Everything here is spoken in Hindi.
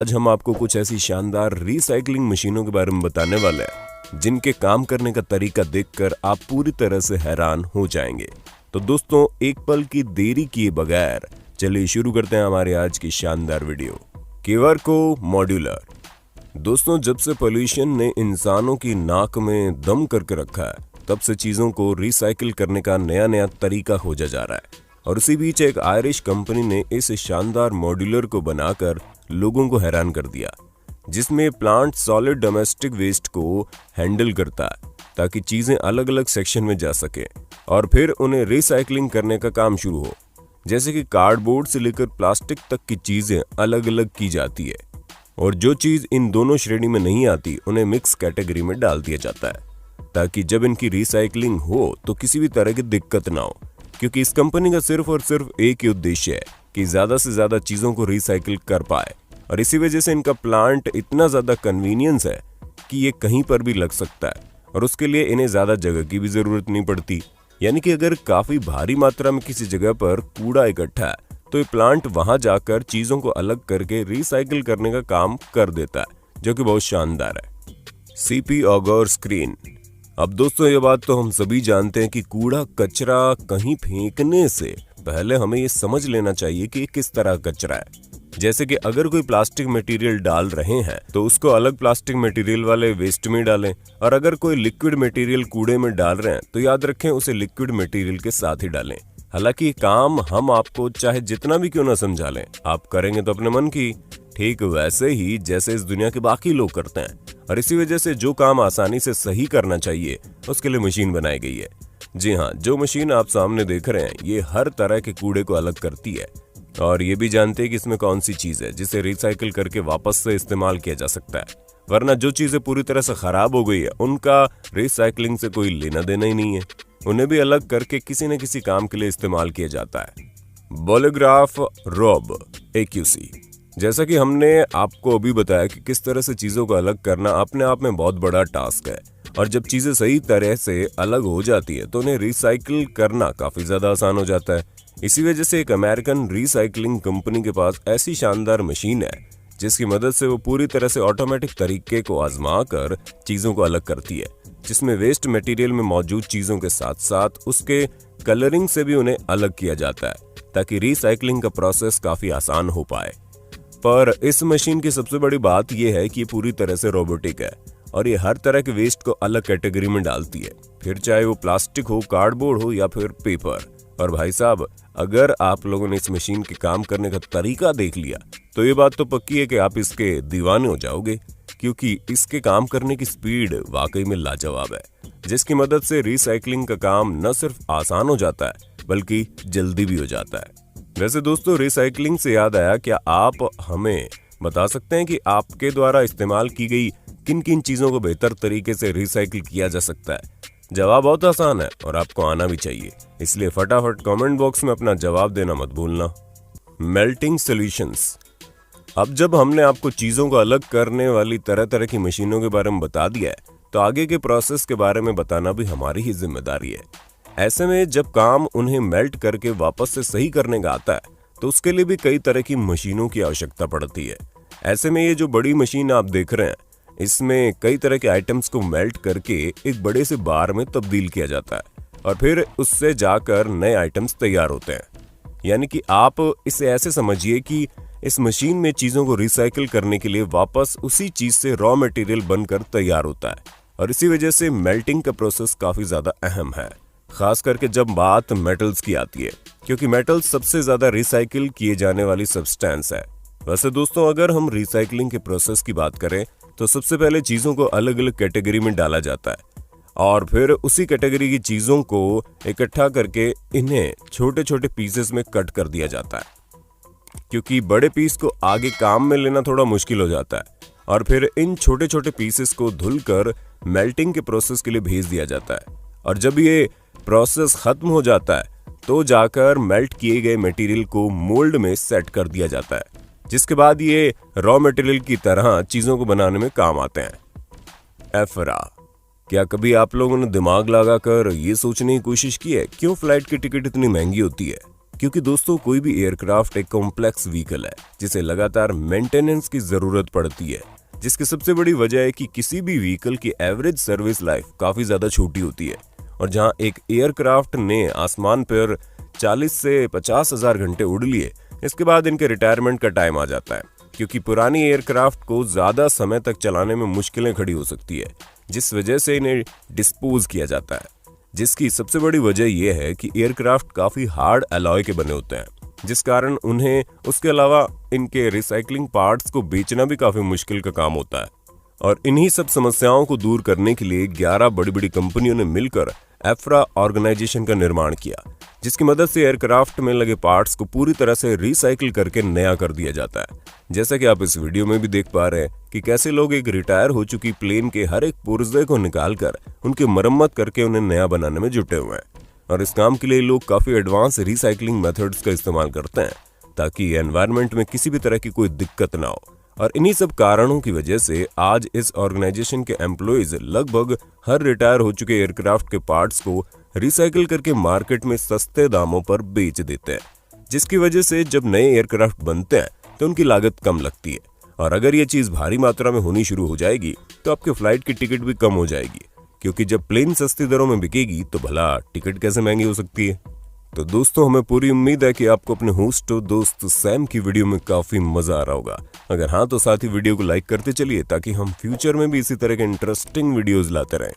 आज हम आपको कुछ ऐसी शानदार रिसाइकलिंग मशीनों के बारे में बताने वाले हैं जिनके काम करने का तरीका देखकर आप पूरी तरह से हैरान हो जाएंगे। तो दोस्तों, एक पल की देरी किए बगैर चलिए शुरू करते हैं हमारे आज की शानदार वीडियो। केवर्को मॉड्यूलर। दोस्तों, जब से पोल्यूशन ने इंसानों की नाक में दम करके रखा है, तब से चीजों को रिसाइकिल करने का नया नया तरीका खोजा जा रहा है। और उसी बीच एक आयरिश कंपनी ने इस शानदार मॉड्यूलर को बनाकर लोगों को हैरान कर दिया, जिसमें प्लांट सॉलिड डोमेस्टिक वेस्ट को हैंडल करता है ताकि चीजें अलग अलग सेक्शन में जा सके और फिर उन्हें रिसाइकलिंग करने का काम शुरू हो। जैसे कि कार्डबोर्ड से लेकर प्लास्टिक तक की चीजें अलग अलग की जाती है और जो चीज इन दोनों श्रेणी में नहीं आती उन्हें मिक्स कैटेगरी में डाल दिया जाता है ताकि जब इनकी रिसाइकलिंग हो तो किसी भी तरह की दिक्कत ना हो, क्योंकि इस कंपनी का सिर्फ और सिर्फ एक ही उद्देश्य है कि ज्यादा से ज्यादा चीजों को रिसाइकिल कर पाए। और इसी वजह से इनका प्लांट इतना ज्यादा कन्वीनियंस है कि ये कहीं पर भी लग सकता है और उसके लिए इन्हें ज्यादा जगह की भी जरूरत नहीं पड़ती। यानी कि अगर काफी भारी मात्रा में किसी जगह पर कूड़ा इकट्ठा है तो ये प्लांट वहां जाकर चीजों को अलग करके रिसाइकिल करने का काम कर देता है, जो कि बहुत शानदार है। CP auger screen. अब दोस्तों, ये बात तो हम सभी जानते हैं कि कूड़ा कचरा कहीं फेंकने से पहले हमें ये समझ लेना चाहिए कि किस तरह कचरा है। जैसे कि अगर कोई प्लास्टिक मटेरियल डाल रहे हैं तो उसको अलग प्लास्टिक मटेरियल वाले वेस्ट में डालें, और अगर कोई लिक्विड मटेरियल कूड़े में डाल रहे हैं तो याद रखें उसे लिक्विड मटेरियल के साथ ही डालें। हालांकि काम हम आपको चाहे जितना भी क्यों ना समझा लें, आप करेंगे तो अपने मन की, ठीक वैसे ही जैसे इस दुनिया के बाकी लोग करते हैं। और इसी वजह से जो काम आसानी से सही करना चाहिए उसके लिए मशीन बनाई गई है। जी हाँ, जो मशीन आप सामने देख रहे हैं ये हर तरह के कूड़े को अलग करती है और ये भी जानते हैं कि इसमें कौन सी चीज है जिसे रिसाइकिल करके वापस से इस्तेमाल किया जा सकता है, वरना जो चीजें पूरी तरह से खराब हो गई है उनका रिसाइकलिंग से कोई लेना देना ही नहीं है। उन्हें भी अलग करके किसी न किसी काम के लिए इस्तेमाल किया जाता है। बोलोग्राफ रोब AQC। जैसा कि हमने आपको अभी बताया कि किस तरह से चीजों को अलग करना अपने आप में बहुत बड़ा टास्क है, और जब चीजें सही तरह से अलग हो जाती है तो उन्हें रिसाइकिल करना काफी ज्यादा आसान हो जाता है। इसी वजह से एक अमेरिकन रिसाइकलिंग कंपनी के पास ऐसी शानदार मशीन है जिसकी मदद से वो पूरी तरह से ऑटोमेटिक तरीके को आजमा कर चीजों को अलग करती है, जिसमें वेस्ट मटेरियल में मौजूद चीजों के साथ साथ उसके कलरिंग से भी उन्हें अलग किया जाता है ताकि रिसाइकलिंग का प्रोसेस काफी आसान हो पाए। पर इस मशीन की सबसे बड़ी बात यह है कि ये पूरी तरह से रोबोटिक है और ये हर तरह के वेस्ट को अलग कैटेगरी में डालती है, फिर चाहे वो प्लास्टिक हो, कार्डबोर्ड हो या फिर पेपर। और भाई साहब, अगर आप लोगों ने इस मशीन के काम करने का तरीका देख लिया तो ये बात तो पक्की है कि आप इसके दीवाने हो जाओगे, क्योंकि इसके काम करने की स्पीड वाकई में लाजवाब है, जिसकी मदद से रिसाइकलिंग का काम न सिर्फ आसान हो जाता है बल्कि जल्दी भी हो जाता है। वैसे दोस्तों, रिसाइकलिंग से याद आया, क्या आप हमें बता सकते हैं कि आपके द्वारा इस्तेमाल की गई किन किन चीजों को बेहतर तरीके से रिसाइकिल किया जा सकता है? जवाब बहुत आसान है और आपको आना भी चाहिए, इसलिए फटाफट कमेंट बॉक्स में अपना जवाब देना मत भूलना। Melting solutions. अब जब हमने आपको चीजों को अलग करने वाली तरह तरह की मशीनों के बारे में बता दिया है तो आगे के प्रोसेस के बारे में बताना भी हमारी ही जिम्मेदारी है। ऐसे में जब काम उन्हें मेल्ट करके वापस से सही करने का आता है तो उसके लिए भी कई तरह की मशीनों की आवश्यकता पड़ती है। ऐसे में ये जो बड़ी मशीन आप देख रहे हैं, इसमें कई तरह के आइटम्स को मेल्ट करके एक बड़े से बार में तब्दील किया जाता है और फिर उससे जाकर नए आइटम्स तैयार होते हैं। यानी कि आप इसे ऐसे समझिए कि इस मशीन में चीजों को रिसाइकिल करने के लिए वापस उसी चीज से रॉ मटेरियल बनकर तैयार होता है, और इसी वजह से मेल्टिंग का प्रोसेस काफी ज्यादा अहम है, खास करके जब बात मेटल्स की आती है, क्योंकि मेटल्स सबसे ज्यादा रिसाइकिल किए जाने वाली सब्सटेंस है। वैसे दोस्तों, अगर हम रिसाइकलिंग के प्रोसेस की बात करें तो सबसे पहले चीजों को अलग अलग कैटेगरी में डाला जाता है और फिर उसी कैटेगरी की चीजों को इकट्ठा करके इन्हें छोटे छोटे पीसेस में कट कर दिया जाता है, क्योंकि बड़े पीस को आगे काम में लेना थोड़ा मुश्किल हो जाता है। और फिर इन छोटे छोटे पीसेस को धुलकर मेल्टिंग के प्रोसेस के लिए भेज दिया जाता है, और जब ये प्रोसेस खत्म हो जाता है तो जाकर मेल्ट किए गए मटेरियल को मोल्ड में सेट कर दिया जाता है, जिसके बाद ये रॉ मटेरियल की तरह चीजों को बनाने में काम आते हैं। एफरा। क्या कभी आप लोगों ने दिमाग लगाकर ये सोचने की कोशिश की है क्यों फ्लाइट की टिकट इतनी महंगी होती है? क्योंकि दोस्तों कोई भी एयरक्राफ्ट एक कॉम्प्लेक्स व्हीकल है जिसे लगातार मेंटेनेंस की जरूरत पड़ती है, जिसकी सबसे बड़ी वजह है कि किसी भी व्हीकल की एवरेज सर्विस लाइफ काफी ज्यादा छोटी होती है। और जहां एक एयरक्राफ्ट ने आसमान पर 40 से 50 हजार घंटे उड़ लिए, इसके बाद इनके रिटायरमेंट का टाइम आ जाता है, क्योंकि पुरानी एयरक्राफ्ट को ज्यादा समय तक चलाने में मुश्किलें खड़ी हो सकती है, जिस वजह से इन्हें डिस्पोज किया जाता है। जिसकी सबसे बड़ी वजह यह है कि एयरक्राफ्ट काफी हार्ड अलॉय के बने होते हैं, जिस कारण उन्हें उसके अलावा इनके रिसाइकलिंग पार्ट्स को बेचना भी काफी मुश्किल का काम होता है। और इन्हीं सब समस्याओं को दूर करने के लिए 11 बड़ी बड़ी कंपनियों ने मिलकर एफ्रा ऑर्गेनाइजेशन का निर्माण किया, जिसकी मदद से एयरक्राफ्ट में लगे पार्ट्स को पूरी तरह से रिसाइकिल करके नया कर दिया जाता है। जैसा कि आप इस वीडियो में भी देख पा रहे हैं कि कैसे लोग एक रिटायर हो चुकी प्लेन के हर एक पुर्जे को निकालकर उनकी मरम्मत करके उन्हें नया बनाने में जुटे हुए हैं। और इस काम के लिए लोग काफी एडवांस रिसाइकलिंग मेथड्स का इस्तेमाल करते हैं, ताकि एनवायरनमेंट में किसी भी तरह की कोई दिक्कत ना हो। और इन्हीं सब कारणों की वजह से आज इस ऑर्गेनाइजेशन के एम्प्लॉइज लगभग हर रिटायर हो चुके एयरक्राफ्ट के पार्ट्स को रिसाइकिल करके मार्केट में सस्ते दामों पर बेच देते हैं, जिसकी वजह से जब नए एयरक्राफ्ट बनते हैं तो उनकी लागत कम लगती है। और अगर ये चीज भारी मात्रा में होनी शुरू हो जाएगी तो आपके फ्लाइट की टिकट भी कम हो जाएगी, क्योंकि जब प्लेन सस्ती दरों में बिकेगी तो भला टिकट कैसे महंगी हो सकती है। तो दोस्तों, हमें पूरी उम्मीद है कि आपको अपने होस्ट और दोस्त सैम की वीडियो में काफी मजा आ रहा होगा। अगर हाँ तो साथ ही वीडियो को लाइक करते चलिए, ताकि हम फ्यूचर में भी इसी तरह के इंटरेस्टिंग वीडियोस लाते रहें।